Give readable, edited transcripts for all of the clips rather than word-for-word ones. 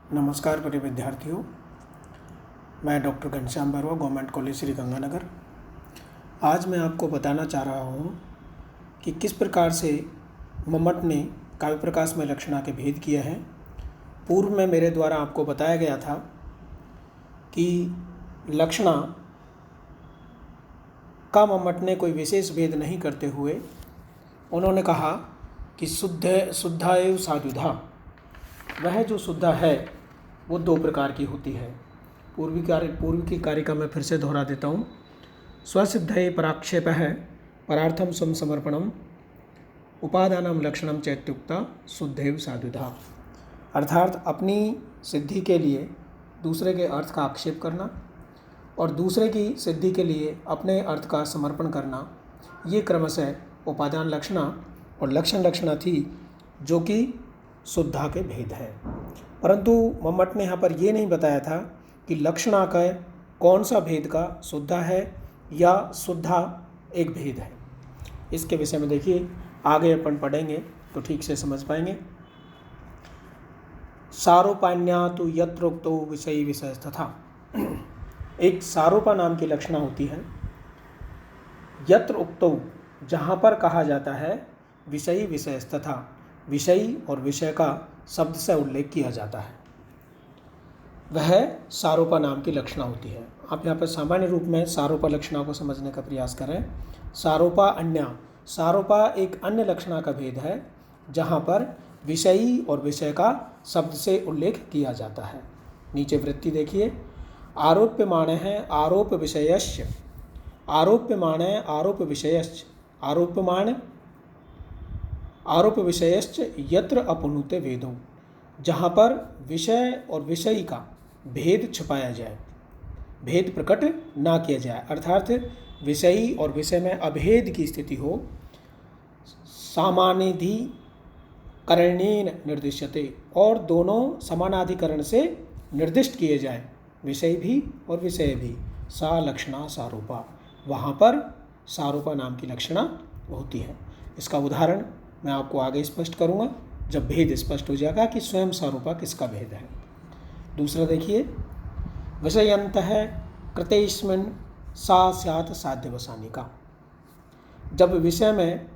नमस्कार प्रिय विद्यार्थियों, मैं doctor Ghanshyam Barwa, government college Shri Ganganagar. आज मैं आपको बताना चाह रहा हूँ कि किस प्रकार से मम्मट ने काव्य प्रकाश में लक्षणा के भेद किए हैं। पूर्व में मेरे द्वारा आपको बताया गया था कि लक्षणा का मम्मट ने कोई विशेष भेद नहीं करते हुए उन्होंने कहा कि शुद्धा एवं साधुधा, वह जो शुद्धा है वो दो प्रकार की होती है। पूर्व की कारिका में फिर से दोहरा देता हूँ। स्वसिद्धये पराक्षेप है परार्थम स्वम समर्पणम उपादानम लक्षणम चैत्युक्ता शुद्धेव साधुधा। अर्थात अपनी सिद्धि के लिए दूसरे के अर्थ का आक्षेप करना और दूसरे की सिद्धि के लिए अपने अर्थ का समर्पण करना, ये क्रमशः उपादान लक्षणा और लक्षण लक्षणा थी जो कि शुद्धा के भेद है। परंतु मम्मट ने यहाँ पर ये नहीं बताया था कि लक्षणा का कौन सा भेद का शुद्धा है या शुद्धा एक भेद है। इसके विषय में देखिए, आगे अपन पढ़ेंगे तो ठीक से समझ पाएंगे। सारोपान्या तो यत्रोक्तो विषयी विषय तथा, एक सारोपा नाम की लक्षणा होती है। यत्र उक्तो, जहाँ पर कहा जाता है विषयी विषय तथा, विषयी और विषय का शब्द से उल्लेख किया जाता है, वह सारोपा नाम की लक्षणा होती है। आप यहाँ पर सामान्य रूप में सारोपा लक्षणा को समझने का प्रयास करें। सारोपा अन्या, सारोपा एक अन्य लक्षणा का भेद है जहाँ पर विषयी और विषय का शब्द से उल्लेख किया जाता है। नीचे वृत्ति देखिए, आरोप्यमाण है आरोप विषयश्च, आरोप्यमाण है आरोप विषयश्च, आरोप्यमाण आरोप विषयश्च यत्र अपनुते वेदों, जहाँ पर विषय और विषयी का भेद छुपाया जाए, भेद प्रकट ना किया जाए, अर्थात विषयी और विषय में अभेद की स्थिति हो। सामानाधिकरणेन निर्दिश्यते, और दोनों समानाधिकरण से निर्दिष्ट किए जाए, विषय भी और विषय भी। सा लक्षणा सारूपा, वहाँ पर सारूपा नाम की लक्षणा होती है। इसका उदाहरण मैं आपको आगे स्पष्ट करूँगा जब भेद स्पष्ट हो जाएगा कि स्वयं सारूपा किसका भेद है। दूसरा देखिए, विषयन्तः कृतेस्मिन् सा स्यात् साध्यवसानिका, जब विषय में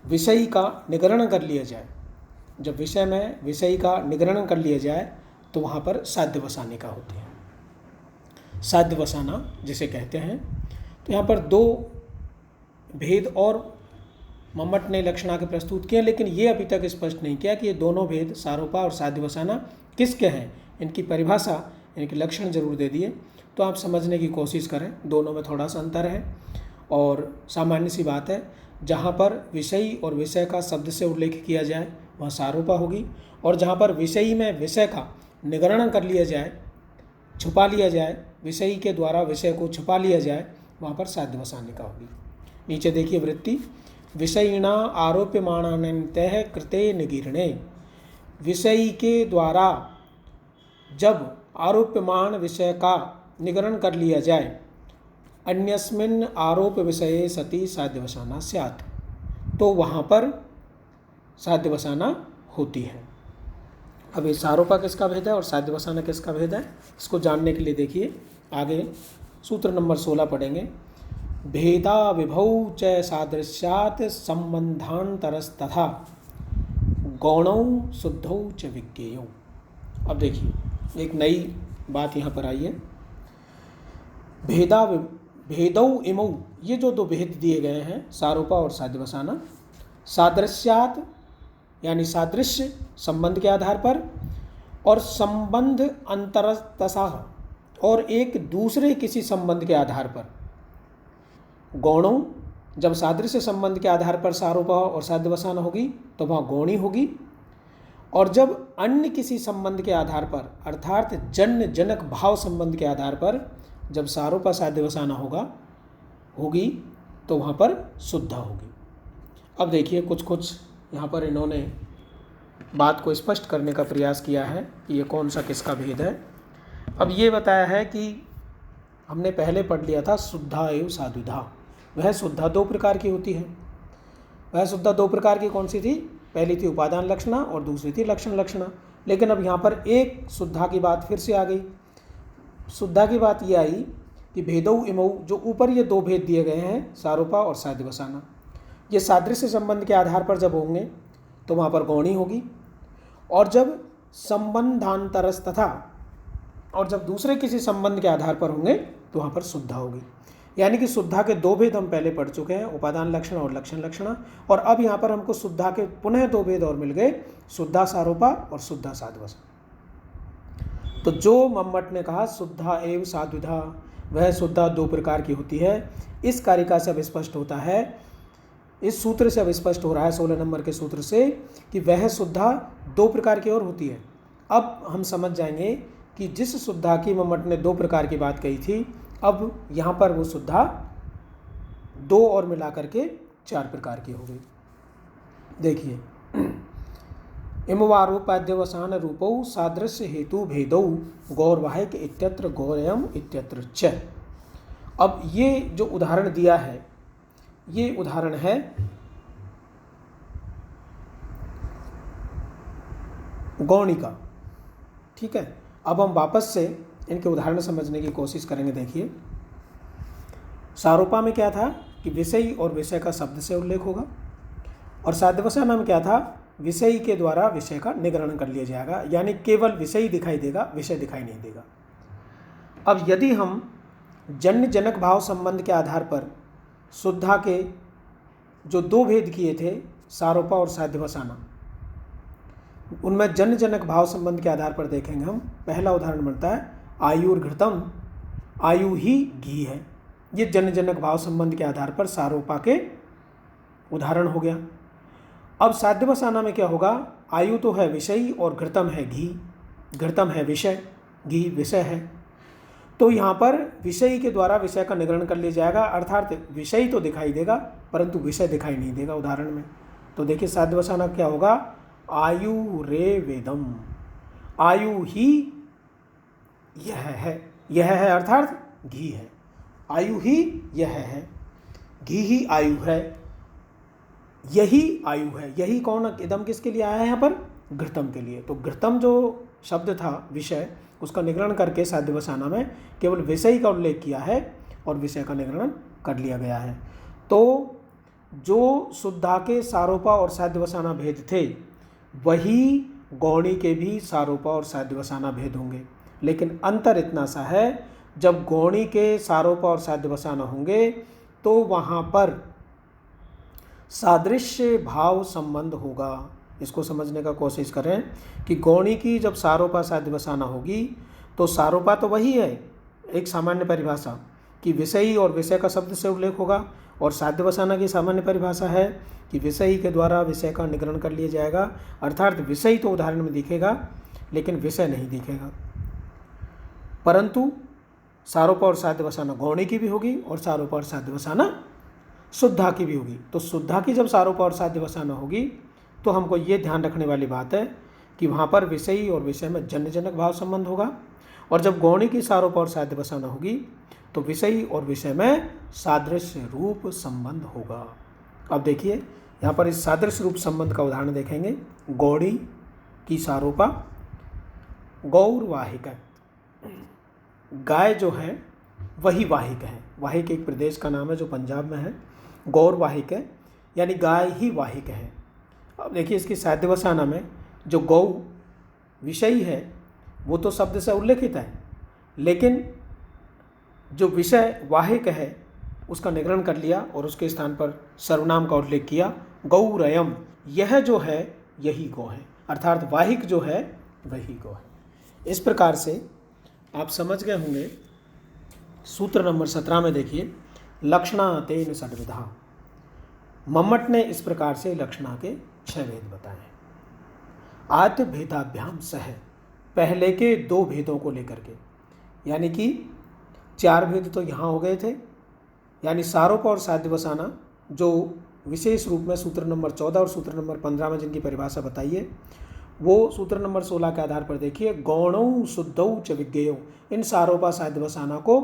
विषयी का निगरण कर लिया जाए, जब विषय में विषयी का निगरण कर लिया जाए तो वहाँ पर साध्यवसानिका होती है। साध्यवसाना जिसे कहते हैं। तो यहाँ पर दो भेद और मम्मट ने लक्षणा के प्रस्तुत किए, लेकिन ये अभी तक स्पष्ट नहीं किया कि ये दोनों भेद सारोपा और साध्यवसाना किसके हैं। इनकी परिभाषा, इनके लक्षण जरूर दे दिए तो आप समझने की कोशिश करें। दोनों में थोड़ा सा अंतर है और सामान्य सी बात है। जहाँ पर विषयी और विषय का शब्द से उल्लेख किया जाए वहाँ सारोपा होगी, और जहाँ पर विषयी में विषय का निगरण कर लिया जाए, छुपा लिया जाए, विषयी के द्वारा विषय को छुपा लिया जाए, वहाँ पर साध्यवसानिका होगी। नीचे देखिए वृत्ति, विषयिणा आरोप्यमाणान्यतः कृते निगीर्णे, विषयी के द्वारा जब आरोप्यमान विषय का निगरण कर लिया जाए, अन्यस्मिन् आरोप विषये सति साध्यवसाना स्यात्, तो वहाँ पर साध्यवसाना होती है। अब इस आरोपा किसका भेद है और साध्यवसाना किसका भेद है, इसको जानने के लिए देखिए आगे सूत्र नंबर 16 पढ़ेंगे। भेदा विभौ च सादृश्यात् संबंधांतरस्तथा गौणौ शुद्धौ च विज्ञेयौ। अब देखिए एक नई बात यहाँ पर आई है। भेदौ इमौ, ये जो दो भेद दिए गए हैं सारोपा और साध्यवसाना, सादृश्यात् यानी सादृश्य संबंध के आधार पर, और संबंध अंतरतः और एक दूसरे किसी संबंध के आधार पर। गौणों, जब सादृश्य संबंध के आधार पर सारोपा और साध्यवसाना होगी तो वहाँ गौणी होगी, और जब अन्य किसी संबंध के आधार पर अर्थात जन्य जनक भाव संबंध के आधार पर जब सारोपा साध्यवसाना होगी तो वहाँ पर शुद्धा होगी। अब देखिए कुछ यहाँ पर इन्होंने बात को स्पष्ट करने का प्रयास किया है कि ये कौन सा किसका भेद है। अब ये बताया है कि हमने पहले पढ़ लिया था शुद्धा एवं साधुधा, वह शुद्धा दो प्रकार की होती है। वह शुद्धा दो प्रकार की कौन सी थी? पहली थी उपादान लक्षणा और दूसरी थी लक्षण लक्षणा। लेकिन अब यहाँ पर एक शुद्धा की बात फिर से आ गई। शुद्धा की बात ये आई कि भेदौ इमौ, जो ऊपर ये दो भेद दिए गए हैं सारूपा और साध्यवसाना, ये सादृश्य संबंध के आधार पर जब होंगे तो वहाँ पर गौणी होगी, और जब संबंधांतरस तथा, और जब दूसरे किसी संबंध के आधार पर होंगे तो वहाँ पर शुद्धा होगी। यानी कि शुद्धा के दो भेद हम पहले पढ़ चुके हैं, उपादान लक्षण और लक्षण लक्षणा, और अब यहाँ पर हमको शुद्धा के पुनः दो भेद और मिल गए, शुद्धा सारूपा और शुद्धा साध्यवसाना। तो जो मम्मट ने कहा शुद्धा एवं साध्विधा, वह शुद्धा दो प्रकार की होती है, इस कारिका से अब स्पष्ट होता है, इस सूत्र से अब स्पष्ट हो रहा है 16 नंबर के सूत्र से, कि वह शुद्धा दो प्रकार की और होती है। अब हम समझ जाएंगे कि जिस शुद्धा की मम्मट ने दो प्रकार की बात कही थी, अब यहाँ पर वो शुद्धा दो और मिला करके 4 प्रकार की हो गई। देखिए, इमवारूपाद्यवसान रूपौ सादृश्य हेतु भेदौ गौरवाहिक इत्यत्र गौरयम इत्यत्र च। अब ये जो उदाहरण दिया है, ये उदाहरण है गौणी का। ठीक है, अब हम वापस से इनके उदाहरण समझने की कोशिश करेंगे। देखिए, सारूपा में क्या था कि विषयी और विषय का शब्द से उल्लेख होगा, और साध्यवसाना में क्या था, विषयी के द्वारा विषय का निगरण कर लिया जाएगा, यानी केवल विषयी दिखाई देगा, विषय दिखाई नहीं देगा। अब यदि हम जन्य जनक भाव संबंध के आधार पर शुद्धा के जो दो भेद किए थे सारूपा और साध्यवसाना, उनमें जन्य जनक भाव संबंध के आधार पर देखेंगे हम। पहला उदाहरण बनता है आयुर्घृतम, आयु ही घी है। ये जन्य जनक भाव संबंध के आधार पर सारूपा के उदाहरण हो गया। अब साध्यवसाना में क्या होगा, आयु तो है विषयी और घृतम है घी, घृतम है विषय, घी विषय है। तो यहाँ पर विषयी के द्वारा विषय का निगरण कर लिया जाएगा, अर्थात विषयी तो दिखाई देगा परंतु विषय दिखाई नहीं देगा उदाहरण में। तो देखिए साध्यवसाना क्या होगा, आयु रे वेदम, आयु ही यह है अर्थात घी है, आयु ही यह है, घी ही आयु है, यही आयु है। यही कौन इदम किसके लिए आया है यहाँ पर, घृतम के लिए। तो घृतम जो शब्द था विषय, उसका निगरण करके साध्यवसाना में केवल विषय का उल्लेख किया है और विषय का निगरण कर लिया गया है। तो जो शुद्धा के सारूपा और साध्यवसाना भेद थे, वही गौणी के भी सारूपा और साध्यवसाना भेद होंगे। लेकिन अंतर इतना सा है, जब गौणी के सारूपा और साध्यवसाना होंगे तो वहाँ पर सादृश्य भाव संबंध होगा। इसको समझने का कोशिश करें कि गौणी की जब सारूपा साध्यवसाना होगी तो सारूपा तो वही है, एक सामान्य परिभाषा कि विषयी और विषय का शब्द से उल्लेख होगा, और साध्यवसाना की सामान्य परिभाषा है कि विषयी के द्वारा विषय का निगरण कर लिया जाएगा, अर्थात विषयी तो उदाहरण में दिखेगा लेकिन विषय नहीं दिखेगा। परंतु सारूपा और साध्यवसाना गौणी की भी होगी और सारूपा और साध्यवसाना शुद्धा की भी होगी। तो शुद्धा की जब सारूपा और साध्यवसाना होगी तो हमको ये ध्यान रखने वाली बात है कि वहाँ पर विषयी और विषय में जन्य जनक भाव संबंध होगा, और जब गौणी की सारूपा और साध्यवसाना होगी तो विषयी और विषय में सादृश्य रूप संबंध होगा। अब देखिए यहाँ पर इस सादृश्य रूप संबंध का उदाहरण देखेंगे। गौड़ी की सारूपा गौरवाहिक, गाय जो है वही वाहिक है। वाहिक एक प्रदेश का नाम है जो पंजाब में है। गौरवाहिक है यानी गाय ही वाहिक है। अब देखिए इसकी साध्यवसाना में जो गौ विषयी है वो तो शब्द से उल्लेखित है, लेकिन जो विषय वाहिक है उसका निगरण कर लिया और उसके स्थान पर सर्वनाम का उल्लेख किया, गौरयम, यह जो है यही गौ है, अर्थात वाहिक जो है वही गौ है। इस प्रकार से आप समझ गए होंगे। सूत्र नंबर 17 में देखिए, लक्षणा तेन षड्विधा। मम्मट ने इस प्रकार से लक्षणा के 6 भेद बताए। आद्य भेदाभ्याम सह, पहले के 2 भेदों को लेकर के, यानी कि 4 भेद तो यहाँ हो गए थे, यानी सारूपा और साध्यवसाना जो विशेष रूप में सूत्र नंबर 14 और सूत्र नंबर 15 में जिनकी परिभाषा बताई है, वो सूत्र नंबर 16 के आधार पर देखिए। गौणौ शुद्धौ च विज्ञेयौ, इन सारूपा साध्यवसाना को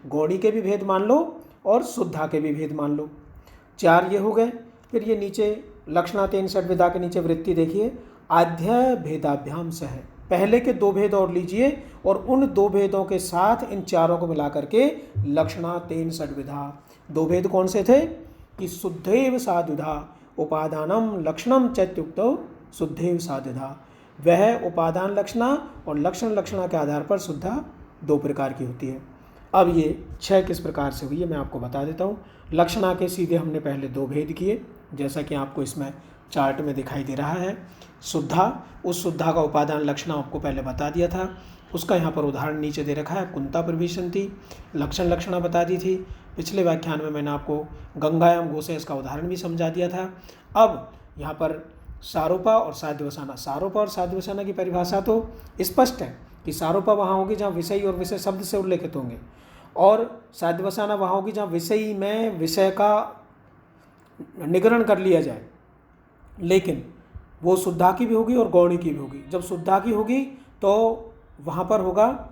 गौणी के भी भेद मान लो और शुद्धा के भी भेद मान लो। 4 ये हो गए। फिर ये नीचे लक्षणा तेन षड्विधा के नीचे वृत्ति देखिए, आद्य भेदाभ्याम सह, पहले के दो भेद और लीजिए और उन दो भेदों के साथ इन चारों को मिला करके लक्षणा तेन षड्विधा। दो भेद कौन से थे कि शुद्धेव साधुधा उपादानम लक्षणम चैत्युक्तो शुद्धेव साधुधा। वह उपादान लक्षणा और लक्षण लक्षणा के आधार पर शुद्धा दो प्रकार की होती है। अब ये 6 किस प्रकार से हुई है मैं आपको बता देता हूँ। लक्षणा के सीधे हमने पहले दो भेद किए, जैसा कि आपको इसमें चार्ट में दिखाई दे रहा है। शुद्धा, उस शुद्धा का उपादान लक्षणा आपको पहले बता दिया था, उसका यहाँ पर उदाहरण नीचे दे रखा है। कुंता प्रविशंति लक्षण लक्षणा बता दी थी। पिछले व्याख्यान में मैंने आपको गंगायाम घोषे इसका उदाहरण भी समझा दिया था। अब यहाँ पर सारोपा और साध्यवसाना। सारोपा और साध्यवसाना की परिभाषा तो स्पष्ट है कि सारोपा वहाँ होगी जहाँ विषय और विषय शब्द से उल्लेखित होंगे, और साध्यवसाना वहाँ होगी जहाँ विषय में विषय का निगरण कर लिया जाए, लेकिन वो शुद्धा की भी होगी और गौणी की भी होगी। जब शुद्धा की होगी तो वहाँ पर होगा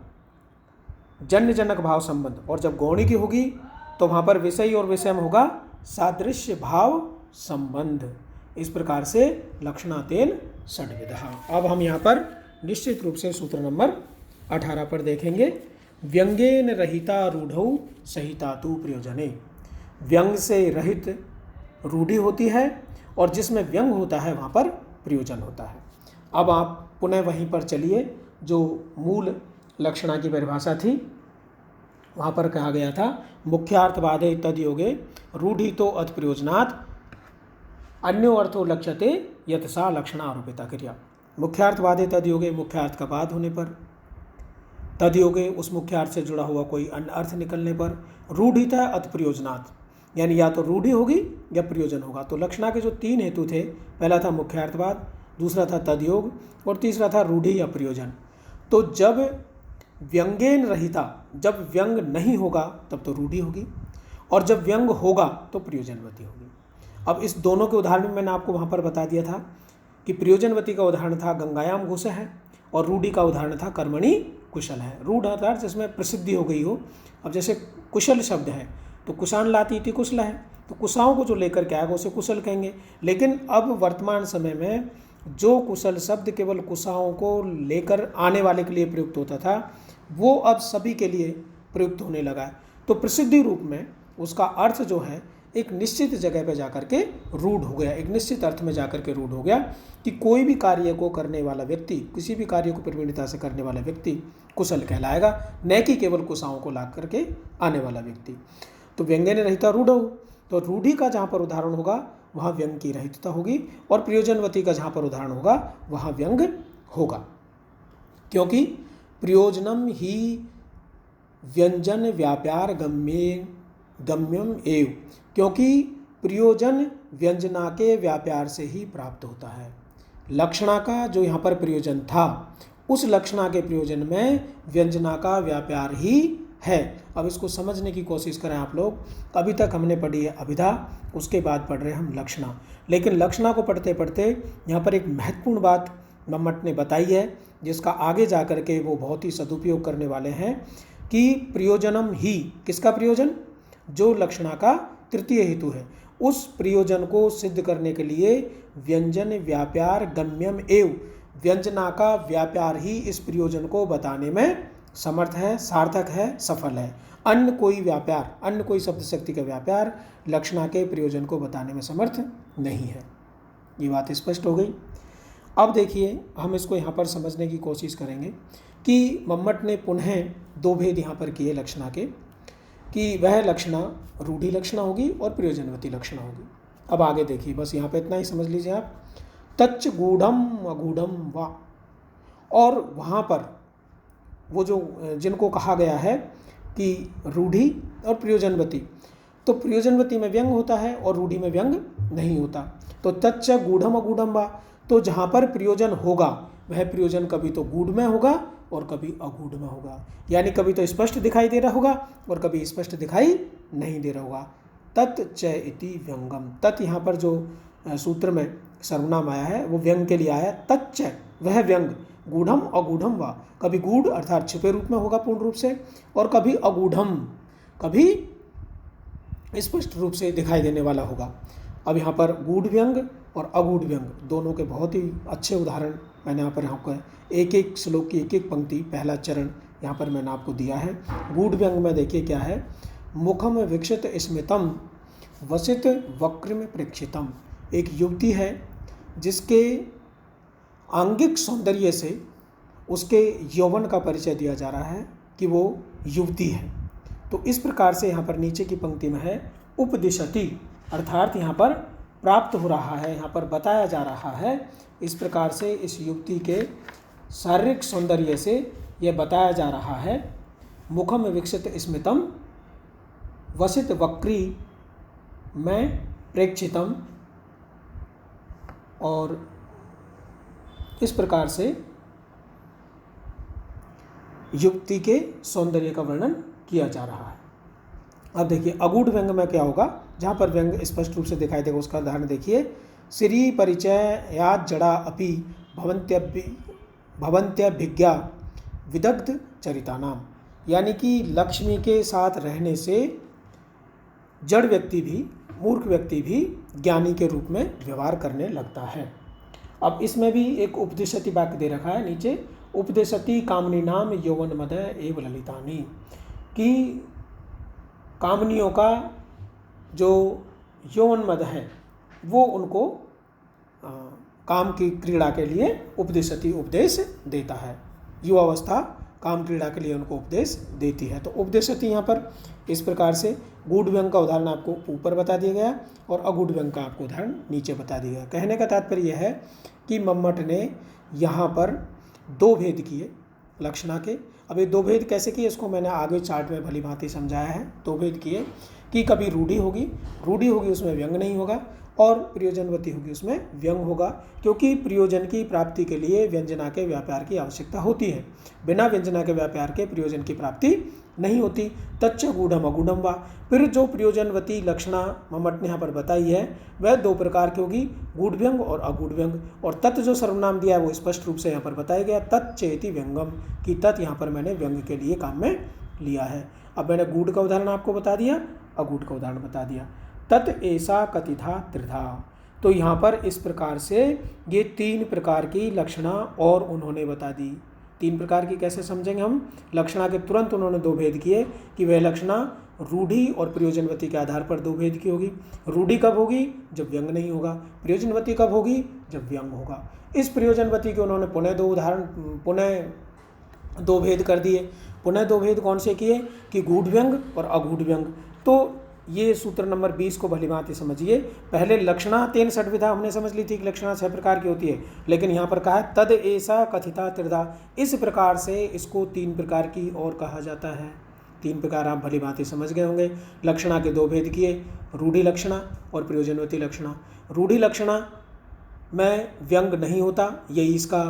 जन्य जनक भाव संबंध, और जब गौणी की होगी तो वहाँ पर विषय और विषय में होगा सादृश्य भाव संबंध। इस प्रकार से लक्षणातेन षड्विधा। अब हम यहाँ पर निश्चित रूप से सूत्र नंबर 18 पर देखेंगे। व्यंग्येन रहिता रूढ़ौ सहिता तु प्रयोजने। व्यंग से रहित रूढ़ी होती है और जिसमें व्यंग होता है वहाँ पर प्रयोजन होता है। अब आप पुनः वहीं पर चलिए जो मूल लक्षणा की परिभाषा थी, वहाँ पर कहा गया था मुख्यार्थवादे तद्योगे रूढ़ी तो अथ प्रयोजनात् अन्यो अर्थो लक्ष्यते यत सा लक्षणा आरोपिता क्रिया। मुख्यार्थवादे तद्योगे, मुख्यार्थ का बाद होने पर, तद्योगे उस मुख्यार्थ से जुड़ा हुआ कोई अन्य अर्थ निकलने पर, रूढ़िता अथ प्रयोजनात् यानी या तो रूढ़ी होगी या प्रयोजन होगा। तो लक्षणा के जो 3 हेतु थे, पहला था मुख्यार्थवाद, दूसरा था तद्योग और तीसरा था रूढ़ी या प्रयोजन। तो जब व्यंग्येन रहिता, जब व्यंग नहीं होगा तब तो रूढ़ी होगी, और जब व्यंग होगा तो प्रयोजनवती होगी। अब इस दोनों के उदाहरण में मैंने आपको वहाँ पर बता दिया था कि प्रयोजनवती का उदाहरण था गंगायाम घोष है और रूढ़ी का उदाहरण था कर्मणि कुशल है। रूढ़ अर्थात जिसमें प्रसिद्धि हो गई हो। अब जैसे कुशल शब्द है तो कुशान लाती थी कुशल है, तो कुशाओं को जो लेकर के आएगा उसे कुशल कहेंगे। लेकिन अब वर्तमान समय में जो कुशल शब्द केवल कुशाओं को लेकर आने वाले के लिए प्रयुक्त होता था, वो अब सभी के लिए प्रयुक्त होने लगा है। तो प्रसिद्धि रूप में उसका अर्थ जो है एक निश्चित जगह पर जाकर के रूढ़ हो गया, एक निश्चित अर्थ में जाकर के रूढ़ हो गया कि कोई भी कार्य को करने वाला व्यक्ति, किसी भी कार्य को प्रवीणता से करने वाला व्यक्ति कुशल कहलाएगा, न कि केवल कुशाओं को ला करके आने वाला व्यक्ति। तो व्यंग्येन रहिता रूढ़ौ, तो रूढ़ी का जहाँ पर उदाहरण होगा वहाँ व्यंग की रहितता होगी, और प्रयोजनवती का जहाँ पर उदाहरण होगा वहाँ व्यंग होगा, क्योंकि प्रयोजनम ही व्यंजन व्यापार गम्यम एव, क्योंकि प्रयोजन व्यंजना के व्यापार से ही प्राप्त होता है। लक्षणा का जो यहाँ पर प्रयोजन था, उस लक्षणा के प्रयोजन में व्यंजना का व्यापार ही है। अब इसको समझने की कोशिश करें आप लोग। अभी तक हमने पढ़ी है अभिधा, उसके बाद पढ़ रहे हैं हम लक्षणा। लेकिन लक्षणा को पढ़ते पढ़ते यहाँ पर एक महत्वपूर्ण बात मम्मट ने बताई है, जिसका आगे जा कर के वो बहुत ही सदुपयोग करने वाले हैं कि प्रयोजनम ही, किसका प्रयोजन? जो लक्षणा का तृतीय हेतु है, उस प्रयोजन को सिद्ध करने के लिए व्यंजन व्यापार गम्यम एव, व्यंजना का व्यापार ही इस प्रयोजन को बताने में समर्थ है, सार्थक है, सफल है। अन्य कोई व्यापार, अन्य कोई शब्द शक्ति का व्यापार लक्षणा के प्रयोजन को बताने में समर्थ नहीं है। ये बात स्पष्ट हो गई। अब देखिए हम इसको यहाँ पर समझने की कोशिश करेंगे कि मम्मट ने पुनः 2 भेद यहाँ पर किए लक्षणा के, कि वह लक्षणा रूढ़ी लक्षणा होगी और प्रयोजनवती लक्षणा होगी। अब आगे देखिए, बस यहाँ पे इतना ही समझ लीजिए आप। तच्च गूढ़म अगूढ़म वा, और वहाँ पर वो जो जिनको कहा गया है कि रूढ़ी और प्रयोजनवती, तो प्रयोजनवती में व्यंग होता है और रूढ़ी में व्यंग नहीं होता। तो तच्च गूढ़म अगूढ़म वा, तो जहाँ पर प्रयोजन होगा वह प्रयोजन कभी तो गूढ़ में होगा और कभी अगूढ़ में होगा, यानी कभी तो स्पष्ट दिखाई दे रहा होगा और कभी स्पष्ट दिखाई नहीं दे रहा होगा। तत् च इति व्यंगम, तत् यहाँ पर जो सूत्र में सर्वनाम आया है वो व्यंग के लिए आया। तच्च वह व्यंग, गूढ़म अगूढ़म वा, कभी गूढ़ अर्थात छिपे रूप में होगा पूर्ण रूप से, और कभी अगूढ़म, कभी स्पष्ट रूप से दिखाई देने वाला होगा। अब यहाँ पर गूढ़ व्यंग और अगूढ़ व्यंग दोनों के बहुत ही अच्छे उदाहरण मैंने यहाँ पर आपको एक एक श्लोक की एक एक पंक्ति, पहला चरण यहाँ पर मैंने आपको दिया है। गूढ़ व्यंग में देखिए क्या है, मुखम विकसित स्मितम वसित वक्र प्रेक्षितम। एक युवती है जिसके आंगिक सौंदर्य से उसके यौवन का परिचय दिया जा रहा है कि वो युवती है। तो इस प्रकार से यहाँ पर नीचे की पंक्ति में है उपदिशति, अर्थात यहाँ पर प्राप्त हो रहा है, यहाँ पर बताया जा रहा है। इस प्रकार से इस युवती के शारीरिक सौंदर्य से यह बताया जा रहा है। मुखम विकसित स्मितम वसित वक्री में प्रेक्षितम, और इस प्रकार से युक्ति के सौंदर्य का वर्णन किया जा रहा है। अब देखिए अगूढ़ व्यंग में क्या होगा, जहाँ पर व्यंग स्पष्ट रूप से दिखाई देगा उसका उदाहरण देखिए। श्री परिचय या जड़ा अपि भवंत्यभिज्ञा विदग्ध चरितानाम, यानी कि लक्ष्मी के साथ रहने से जड़ व्यक्ति भी, मूर्ख व्यक्ति भी ज्ञानी के रूप में व्यवहार करने लगता है। अब इसमें भी एक उपदिशति वाक्य दे रखा है नीचे, उपदिशति कामनी नाम यौवन मद एव ललितानी, कि कामनियों का जो यौवन मद है वो उनको काम की क्रीड़ा के लिए उपदिशति उपदेश देता है। युवावस्था काम क्रीड़ा के लिए उनको उपदेश देती है। तो उपदेशति यहाँ पर इस प्रकार से गूढ़ व्यंग का उदाहरण आपको ऊपर बता दिया गया और अगूढ़ व्यंग का आपको उदाहरण नीचे बता दिया गया। कहने का तात्पर्य यह है कि मम्मट ने यहाँ पर दो भेद किए लक्षणा के। अब ये दो भेद कैसे किए इसको मैंने आगे चार्ट में भली भांति समझाया है। दो भेद किए कि कभी रूढ़ी होगी उसमें व्यंग नहीं होगा, और प्रयोजनवती होगी उसमें व्यंग होगा, क्योंकि प्रयोजन की प्राप्ति के लिए व्यंजना के व्यापार की आवश्यकता होती है। बिना व्यंजना के व्यापार के प्रयोजन की प्राप्ति नहीं होती। तच्च गूढ़म अगूढ़म वा, फिर जो प्रयोजनवती लक्षणा मम्मट ने यहाँ पर बताई है वह दो प्रकार की होगी, गूढ़ व्यंग और अगूढ़ व्यंग। और तत् जो सर्वनाम दिया है वो स्पष्ट रूप से यहाँ पर बताया गया, तच्चेति व्यंगम, कि तत् यहाँ पर मैंने व्यंग के लिए काम में लिया है। अब मैंने गूढ़ का उदाहरण आपको बता दिया, अगूढ़ का उदाहरण बता दिया। तत् ऐसा कथिता त्रिधा, तो यहाँ पर इस प्रकार से ये तीन प्रकार की लक्षणा और उन्होंने बता दी। तीन प्रकार की कैसे समझेंगे हम, लक्षणा के तुरंत उन्होंने दो भेद किए कि वह लक्षणा रूढ़ी और प्रयोजनवती के आधार पर दो भेद की होगी। रूढ़ी कब होगी, जब व्यंग नहीं होगा। प्रयोजनवती कब होगी, जब व्यंग होगा। इस प्रयोजनवती के उन्होंने पुनः दो भेद कर दिए। पुनः दो भेद कौन से किए कि गूढ़ व्यंग और अगूढ़ व्यंग। तो ये सूत्र नंबर 20 को भली भांति समझिए। पहले लक्षणा 3 षड्विधा हमने समझ ली थी कि लक्षणा 6 प्रकार की होती है, लेकिन यहाँ पर कहा है तद ऐसा कथिता त्रिधा, इस प्रकार से इसको 3 प्रकार की और कहा जाता है। 3 प्रकार आप भली भांति समझ गए होंगे। लक्षणा के दो भेद किए, रूढ़ी लक्षणा और प्रयोजनवती लक्षणा। रूढ़ी लक्षणा में व्यंग नहीं होता, यही इसका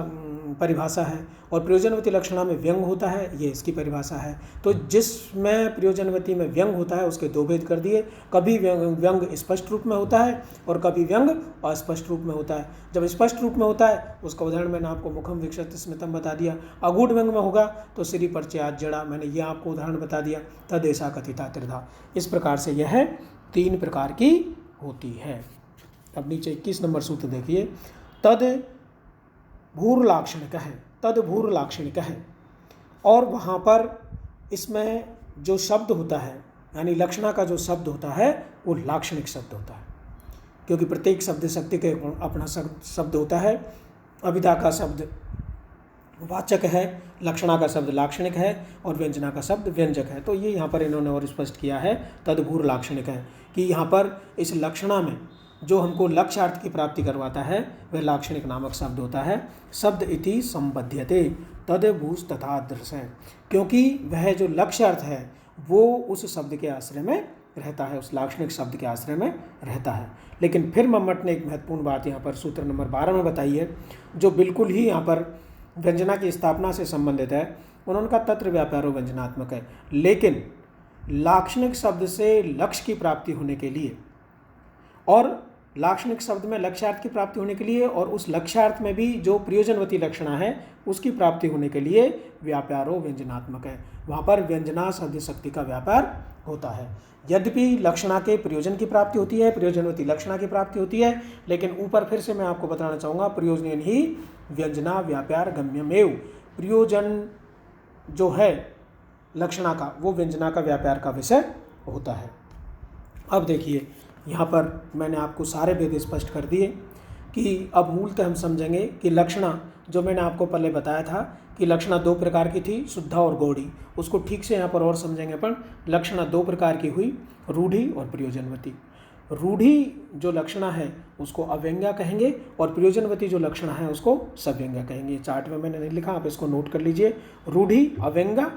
परिभाषा है, और प्रयोजनवती लक्षणा में व्यंग होता है, ये इसकी परिभाषा है। तो जिसमें प्रयोजनवती में व्यंग होता है उसके दो भेद कर दिए। कभी व्यंग स्पष्ट रूप में होता है और कभी व्यंग अस्पष्ट रूप में होता है। जब स्पष्ट रूप में होता है उसका उदाहरण मैंने आपको मुखम विकसित स्मितम बता दिया। अगूढ़ व्यंग में होगा तो श्री परिचयात जड़ा, मैंने ये आपको उदाहरण बता दिया। तद ऐसा कथिता त्रिधा, इस प्रकार से यह 3 प्रकार की होती है। अब नीचे 21 नंबर सूत्र देखिए, तद भूर लाक्षणिक है, तद भूर लाक्षणिक है। और वहाँ पर इसमें जो शब्द होता है, यानी लक्षणा का जो शब्द होता है वो लाक्षणिक शब्द होता है, क्योंकि प्रत्येक शब्द शक्ति के अपना शब्द होता है। अभिधा का शब्द वाचक है, लक्षणा का शब्द लाक्षणिक है और व्यंजना का शब्द व्यंजक है। तो ये यहाँ पर इन्होंने और स्पष्ट किया है, तदभूर लाक्षणिक है, कि यहाँ पर इस लक्षणा में जो हमको लक्ष्यार्थ की प्राप्ति करवाता है वह लाक्षणिक नामक शब्द होता है। शब्द इति संबध्यते तदभूष तथा दृश्य, क्योंकि वह जो लक्ष्यार्थ है वो उस शब्द के आश्रय में रहता है, उस लाक्षणिक शब्द के आश्रय में रहता है। लेकिन फिर मम्मट ने एक महत्वपूर्ण बात यहाँ पर सूत्र नंबर 12 में बताई है, जो बिल्कुल ही यहाँ पर व्यंजना की स्थापना से संबंधित है। उन्होंने कहा तत्र व्यापारो व्यंजनात्मक है, लेकिन लाक्षणिक शब्द से लक्ष्य की प्राप्ति होने के लिए और लाक्षणिक शब्द में लक्ष्यार्थ की प्राप्ति होने के लिए और उस लक्ष्यार्थ में भी जो प्रयोजनवती लक्षणा है उसकी प्राप्ति होने के लिए व्यापारो व्यंजनात्मक है। वहाँ पर व्यंजना शब्द शक्ति का व्यापार होता है। यद्यपि लक्षणा के प्रयोजन की प्राप्ति होती है, प्रयोजनवती लक्षणा की प्राप्ति होती है, लेकिन ऊपर फिर से मैं आपको बताना चाहूँगा प्रयोजन ही व्यंजना व्यापार गम्यमेव। प्रयोजन जो है लक्षणा का वो व्यंजना का व्यापार का विषय होता है। अब देखिए यहाँ पर मैंने आपको सारे भेद स्पष्ट कर दिए कि अब मूलतः हम समझेंगे कि लक्षणा जो मैंने आपको पहले बताया था कि लक्षणा दो प्रकार की थी, शुद्धा और गौड़ी, उसको ठीक से यहाँ पर और समझेंगे। पर लक्षणा दो प्रकार की हुई, रूढ़ी और प्रयोजनवती। रूढ़ी जो लक्षणा है उसको अव्यंग्या कहेंगे और प्रयोजनवती जो लक्षणा है उसको सव्यंग्या कहेंगे। चार्ट में मैंने नहीं लिखा, आप इसको नोट कर लीजिए। रूढ़ी अव्यंग्या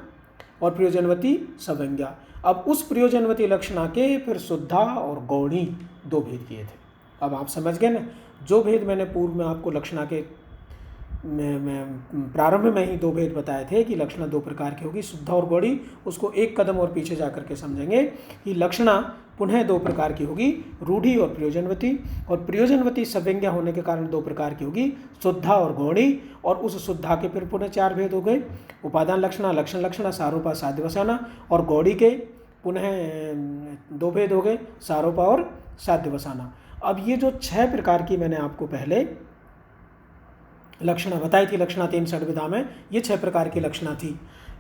और प्रयोजनवती सव्यंग्या। अब उस प्रयोजनवती लक्षणा के फिर शुद्धा और गौणी दो भेद किए थे। अब आप समझ गए ना, जो भेद मैंने पूर्व में आपको लक्षणा के प्रारंभ में ही दो भेद बताए थे कि लक्षणा दो प्रकार की होगी, शुद्धा और गौड़ी, उसको एक कदम और पीछे जा करके समझेंगे कि लक्षणा पुनः दो प्रकार की होगी, रूढ़ी और प्रयोजनवती। और प्रयोजनवती सव्यंग्या होने के कारण दो प्रकार की होगी, शुद्धा और गौणी। और उस शुद्धा के फिर पुनः चार भेद हो गए, उपादान लक्षणा, लक्षण लक्षणा, सारोपा, साध्यवसाना। और गौड़ी के पुनः दो भेद हो गए, सारोपा और साध्यवसाना। अब ये जो छह प्रकार की मैंने आपको पहले लक्षणा बताई थी लक्षणा 3 षड्विधा में, ये 6 प्रकार की लक्षणा थी।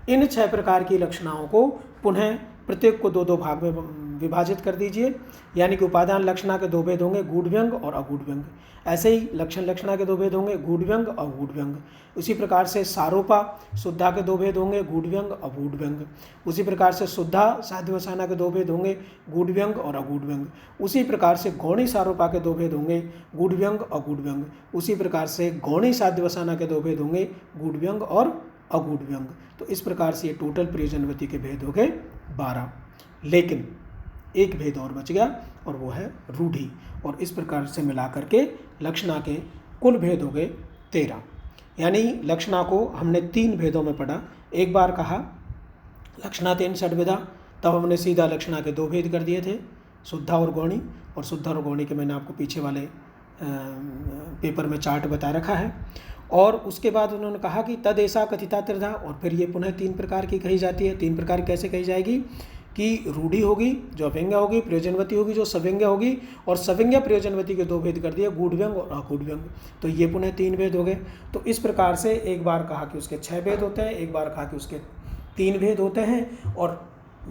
इन 6 प्रकार की लक्षणाओं को पुनः प्रत्येक को दो दो भाग में विभाजित कर दीजिए। यानी कि उपादान लक्षणा के दो भेद होंगे, गूढ़ व्यंग और अगूढ़ व्यंग। ऐसे ही लक्षण लक्षणा के दो भेद होंगे, गूढ़ व्यंग और अगूढ़ व्यंग। उसी प्रकार से सारोपा शुद्धा के दो भेद होंगे, गूढ़ व्यंग अगूढ़ व्यंग। उसी प्रकार से शुद्धा साध्यवसाना के दो भेद होंगे, गूढ़ व्यंग और अगूढ़ व्यंग। उसी प्रकार से गौणी सारोपा के दो भेद होंगे, गूढ़ व्यंग अगूढ़ व्यंग। उसी प्रकार से गौणी साध्यवसाना के दो भेद होंगे, गूढ़ व्यंग और अगूढ़ व्यंग। तो इस प्रकार से ये टोटल प्रयोजनवती के भेद हो गए 12। लेकिन एक भेद और बच गया और वो है रूढ़ी। और इस प्रकार से मिला करके लक्षणा के कुल भेद हो गए 13। यानी लक्षणा को हमने 3 भेदों में पढ़ा। एक बार कहा लक्षणा 3 षड्विधा, तब हमने सीधा लक्षणा के 2 भेद कर दिए थे, शुद्धा और गौणी। और शुद्धा और गौणी के मैंने आपको पीछे वाले पेपर में चार्ट बता रखा है। और उसके बाद उन्होंने कहा कि तद ऐसा कथिता त्रिधा, और फिर ये पुनः 3 प्रकार की कही जाती है। 3 प्रकार कैसे कही जाएगी कि रूढ़ी होगी जो अव्यंग्या होगी, प्रयोजनवती होगी जो सव्यंग्या होगी, और सव्यंग्या प्रयोजनवती के 2 भेद कर दिए, गूढ़ व्यंग और अगूढ़ व्यंग। तो ये पुनः 3 भेद हो गए। तो इस प्रकार से एक बार कहा कि उसके 6 भेद होते हैं, एक बार कहा कि उसके 3 भेद होते हैं। और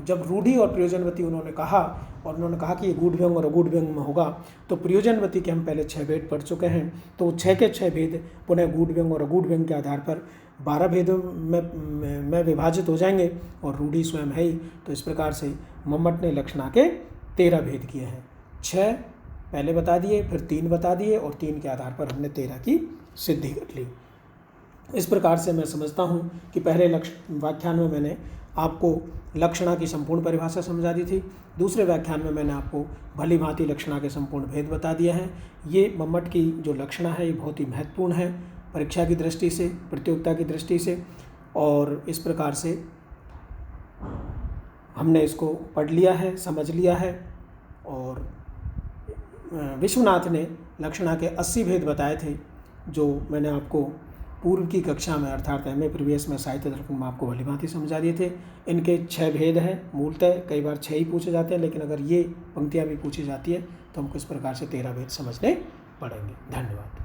जब रूढ़ी और प्रयोजनवती उन्होंने कहा और उन्होंने कहा कि ये गूढ़ व्यंग और अगूढ़ व्यंग में होगा, तो प्रयोजनवती के हम पहले 6 भेद पढ़ चुके हैं। तो 6 के 6 भेद पुनः गूढ़ व्यंग और अगूढ़ व्यंग के आधार पर 12 भेदों में विभाजित हो जाएंगे, और रूढ़ी स्वयं है ही। तो इस प्रकार से मम्मट ने लक्षणा के 13 भेद किए हैं। 6 पहले बता दिए, फिर 3 बता दिए, और 3 के आधार पर हमने 13 की सिद्धि कर ली। इस प्रकार से मैं समझता हूँ कि पहले व्याख्यान में मैंने आपको लक्षणा की संपूर्ण परिभाषा समझा दी थी। दूसरे व्याख्यान में मैंने आपको भली भांति लक्षणा के संपूर्ण भेद बता दिया है। ये मम्मट की जो लक्षणा है ये बहुत ही महत्वपूर्ण है परीक्षा की दृष्टि से, प्रतियोगिता की दृष्टि से। और इस प्रकार से हमने इसको पढ़ लिया है, समझ लिया है। और विश्वनाथ ने लक्षणा के 80 भेद बताए थे, जो मैंने आपको पूर्व की कक्षा में अर्थात एमए प्रीवियस में साहित्य दर्पण में आपको भली भांति समझा दिए थे। इनके 6 भेद हैं मूलतः, कई बार 6 ही पूछे जाते हैं, लेकिन अगर ये पंक्तियाँ भी पूछी जाती है तो हमको इस प्रकार से 13 भेद समझने पड़ेंगे। धन्यवाद।